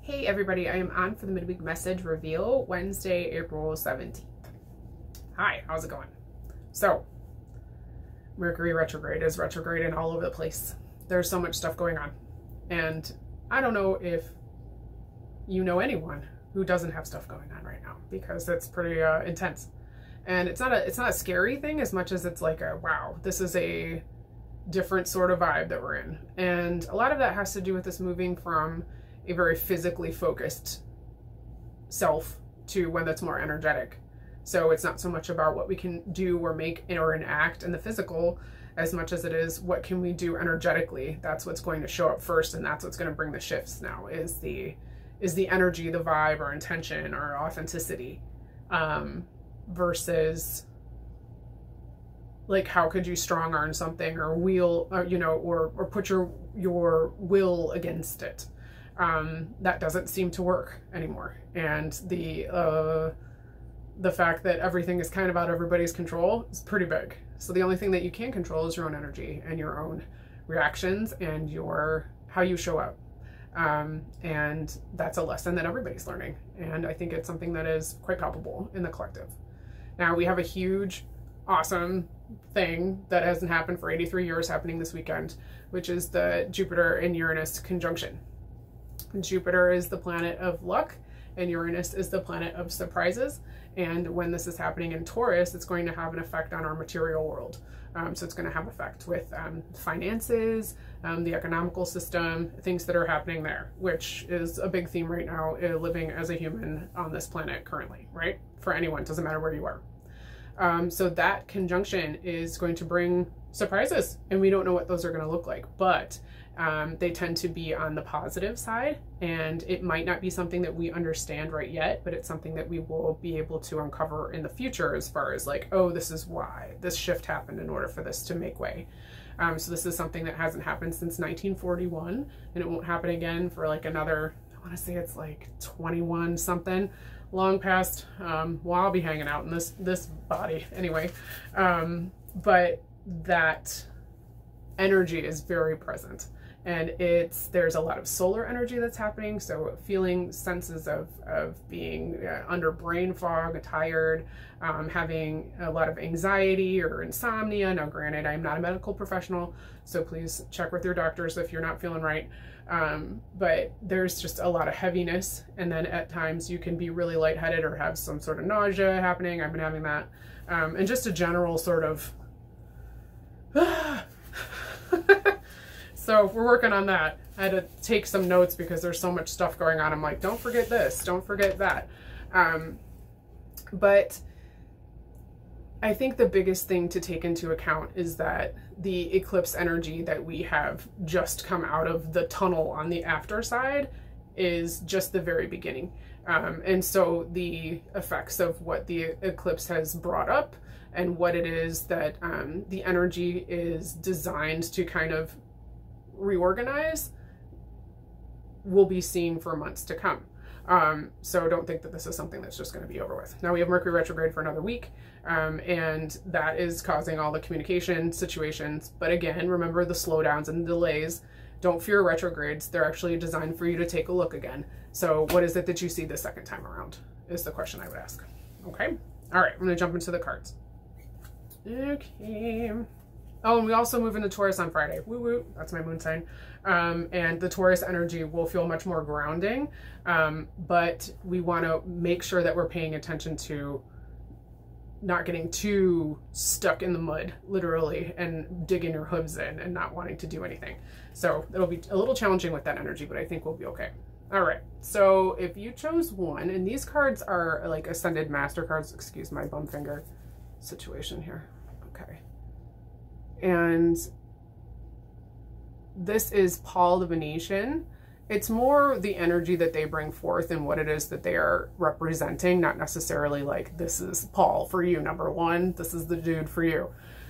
Hey everybody, I am on for the midweek message reveal, Wednesday, April 17th. Hi, how's it going? So, Mercury retrograde is retrograding all over the place. There's so much stuff going on. And I don't know if you know anyone who doesn't have stuff going on right now, because it's pretty intense. And it's not a scary thing as much as it's like a, wow, this is a different sort of vibe that we're in. And a lot of that has to do with this moving from a very physically focused self to one that's more energetic. So it's not so much about what we can do or make or enact in the physical as much as it is what can we do energetically. That's what's going to show up first, and that's what's going to bring the shifts now, is the energy, the vibe, or intention, or authenticity, versus like how could you strong arm something or wheel, or put your will against it. That doesn't seem to work anymore. And the fact that everything is kind of out of everybody's control is pretty big. So the only thing that you can control is your own energy and your own reactions and how you show up. And that's a lesson that everybody's learning. And I think it's something that is quite palpable in the collective. Now we have a huge, awesome thing that hasn't happened for 83 years happening this weekend, which is the Jupiter and Uranus conjunction. Jupiter is the planet of luck and Uranus is the planet of surprises. And when this is happening in Taurus, it's going to have an effect on our material world. So it's going to have effect with finances, the economical system, things that are happening there, which is a big theme right now, living as a human on this planet currently, right? For anyone, doesn't matter where you are. So that conjunction is going to bring surprises, and we don't know what those are going to look like, but they tend to be on the positive side, and it might not be something that we understand right yet, but it's something that we will be able to uncover in the future, as far as like, oh, this is why this shift happened in order for this to make way. So this is something that hasn't happened since 1941, and it won't happen again for like another, I want to say it's like 21 something, long past, well, I'll be hanging out in this body anyway. But that energy is very present. And there's a lot of solar energy that's happening. So feeling senses of being under brain fog, tired, having a lot of anxiety or insomnia. Now, granted, I'm not a medical professional, so please check with your doctors if you're not feeling right. But there's just a lot of heaviness. And then at times you can be really lightheaded or have some sort of nausea happening. I've been having that. And just a general sort of, so we're working on that. I had to take some notes because there's so much stuff going on. I'm like, don't forget this, don't forget that. But I think the biggest thing to take into account is that the eclipse energy that we have just come out of the tunnel on the after side is just the very beginning. And so the effects of what the eclipse has brought up and what it is that the energy is designed to kind of reorganize will be seen for months to come. So don't think that this is something that's just going to be over with. Now we have Mercury retrograde for another week, and that is causing all the communication situations. But again, remember the slowdowns and the delays. Don't fear retrogrades. They're actually designed for you to take a look again. So what is it that you see the second time around is the question I would ask. Okay. All right. I'm going to jump into the cards. Okay. Oh, and we also move into Taurus on Friday. Woo woo, that's my moon sign. And the Taurus energy will feel much more grounding, but we want to make sure that we're paying attention to not getting too stuck in the mud, literally, and digging your hooves in and not wanting to do anything. So it'll be a little challenging with that energy, but I think we'll be okay. All right, so if you chose one, and these cards are like Ascended Master cards, excuse my bum finger situation here. Okay. And this is Paul the Venetian. It's more the energy that they bring forth and what it is that they are representing, not necessarily like, this is Paul for you, number one, this is the dude for you.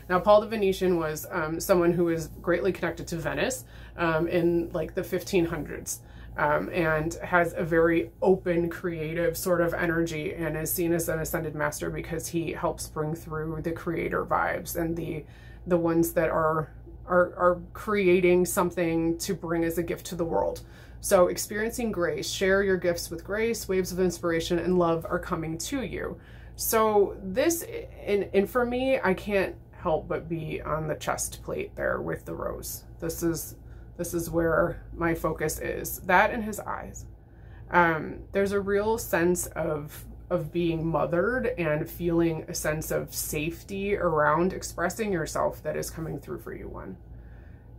Now, Paul the Venetian was someone who is greatly connected to Venice in like the 1500s. And has a very open, creative sort of energy, and is seen as an ascended master because he helps bring through the creator vibes and the ones that are are creating something to bring as a gift to the world. So experiencing grace, share your gifts with grace, waves of inspiration and love are coming to you. So this, and for me, I can't help but be on the chest plate there with the rose. This is where my focus is. That and his eyes. There's a real sense of being mothered and feeling a sense of safety around expressing yourself that is coming through for you, one.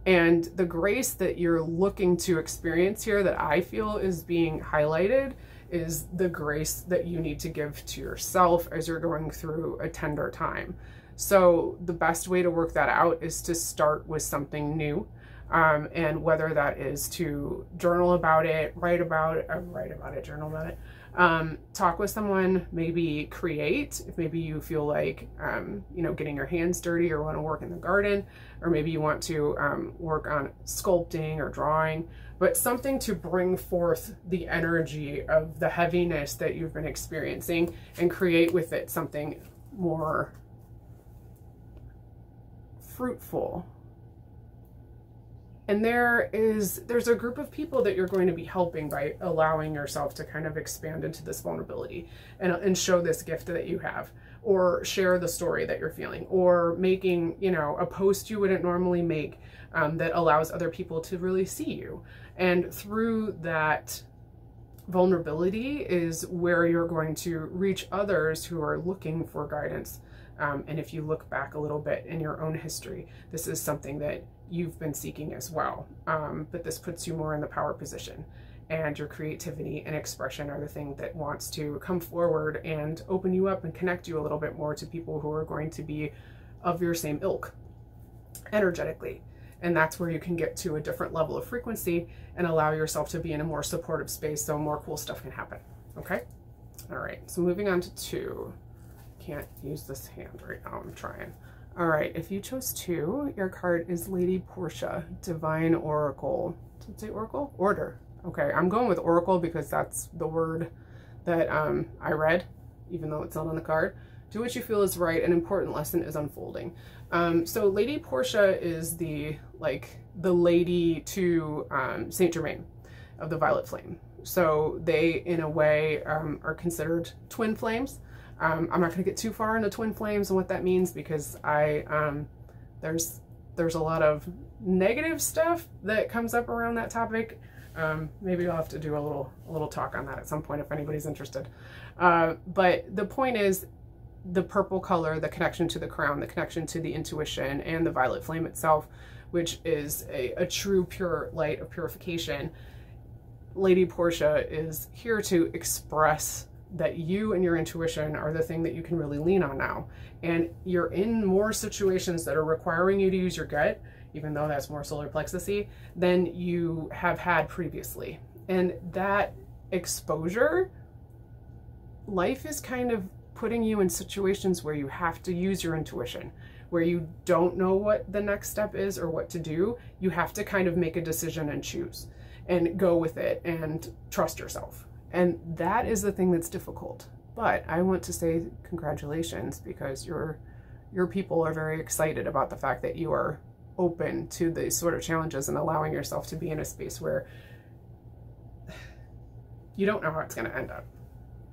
And the grace that you're looking to experience here that I feel is being highlighted is the grace that you need to give to yourself as you're going through a tender time. So the best way to work that out is to start with something new. And whether that is to journal about it, write about it, journal about it, talk with someone, maybe create, if maybe you feel like, you know, getting your hands dirty or want to work in the garden, or maybe you want to work on sculpting or drawing, but something to bring forth the energy of the heaviness that you've been experiencing and create with it something more fruitful. And there's a group of people that you're going to be helping by allowing yourself to kind of expand into this vulnerability and show this gift that you have, or share the story that you're feeling, or making, you know, a post you wouldn't normally make that allows other people to really see you. And through that vulnerability is where you're going to reach others who are looking for guidance. And if you look back a little bit in your own history, this is something that you've been seeking as well. But this puts you more in the power position, and your creativity and expression are the thing that wants to come forward and open you up and connect you a little bit more to people who are going to be of your same ilk energetically. And that's where you can get to a different level of frequency and allow yourself to be in a more supportive space so more cool stuff can happen. Okay? All right, so moving on to 2. Can't use this hand right now, I'm trying. All right, if you chose 2, your card is Lady Portia, Divine Oracle. Did it say Oracle? Order. Okay, I'm going with Oracle because that's the word that I read, even though it's not on the card. Do what you feel is right. An important lesson is unfolding. So Lady Portia is the lady to Saint Germain of the Violet Flame. So they, in a way, are considered twin flames. I'm not going to get too far into twin flames and what that means, because there's a lot of negative stuff that comes up around that topic. Maybe I'll have to do a little talk on that at some point if anybody's interested. But the point is, the purple color, the connection to the crown, the connection to the intuition, and the violet flame itself, which is a true pure light of purification. Lady Portia is here to express that you and your intuition are the thing that you can really lean on now. And you're in more situations that are requiring you to use your gut, even though that's more solar plexus-y, than you have had previously. And that exposure, life is kind of putting you in situations where you have to use your intuition, where you don't know what the next step is or what to do. You have to kind of make a decision and choose and go with it and trust yourself. And that is the thing that's difficult. But I want to say congratulations, because your people are very excited about the fact that you are open to these sort of challenges and allowing yourself to be in a space where you don't know how it's going to end up.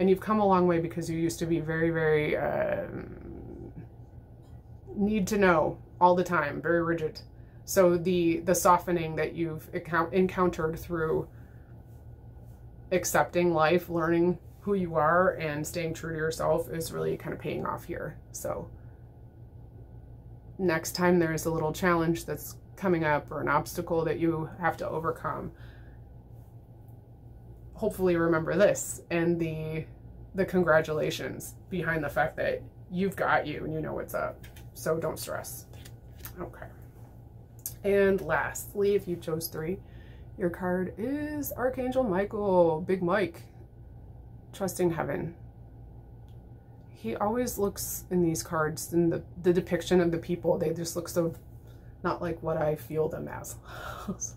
And you've come a long way, because you used to be very, very need to know all the time, very rigid. So the softening that you've encountered through accepting life, learning who you are, and staying true to yourself is really kind of paying off here. So next time there's a little challenge that's coming up or an obstacle that you have to overcome, hopefully remember this and the congratulations behind the fact that you've got you and you know what's up. So don't stress. Okay. And lastly, if you chose 3, your card is Archangel Michael, Big Mike, trusting heaven. He always looks in these cards, in the depiction of the people, they just look so not like what I feel them as. It's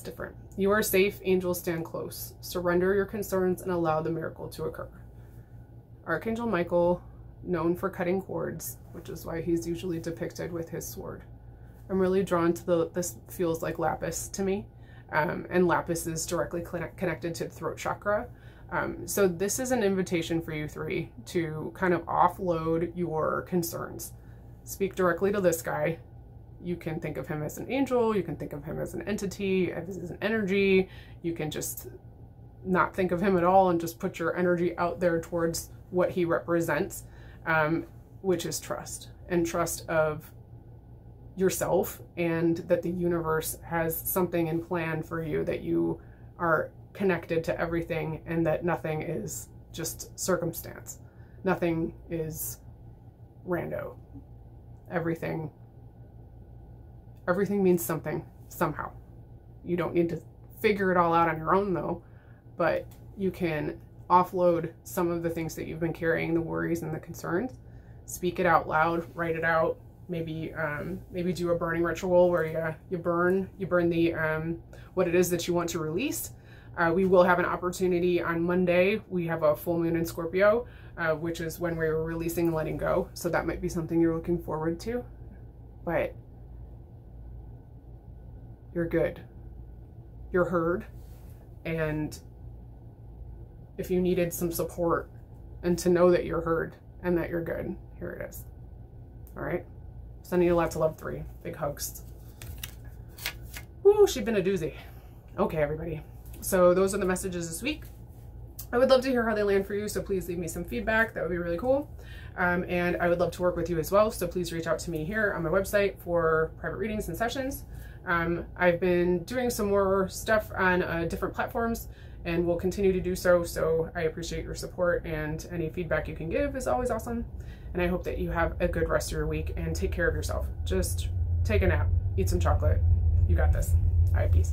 different. You are safe, angels stand close. Surrender your concerns and allow the miracle to occur. Archangel Michael, known for cutting cords, which is why he's usually depicted with his sword. I'm really drawn to this feels like lapis to me. And lapis is directly connected to the throat chakra. So this is an invitation for you three to kind of offload your concerns. Speak directly to this guy. You can think of him as an angel. You can think of him as an entity, as an energy. You can just not think of him at all and just put your energy out there towards what he represents, which is trust, and trust of yourself, and that the universe has something in plan for you, that you are connected to everything, and that nothing is just circumstance. Nothing is rando. Everything means something somehow. You don't need to figure it all out on your own though, but you can offload some of the things that you've been carrying, the worries and the concerns. Speak it out loud, write it out. Maybe do a burning ritual where you burn the what it is that you want to release. We will have an opportunity on Monday. We have a full moon in Scorpio, which is when we're releasing and letting go. So that might be something you're looking forward to. But you're good. You're heard. And if you needed some support and to know that you're heard and that you're good, here it is. All right. Sending you lots of love, 3. Big hugs. Woo, she's been a doozy. Okay, everybody. So those are the messages this week. I would love to hear how they land for you, so please leave me some feedback. That would be really cool. And I would love to work with you as well, so please reach out to me here on my website for private readings and sessions. I've been doing some more stuff on different platforms and will continue to do so, so I appreciate your support, and any feedback you can give is always awesome. And I hope that you have a good rest of your week and take care of yourself. Just take a nap, eat some chocolate. You got this. All right, peace.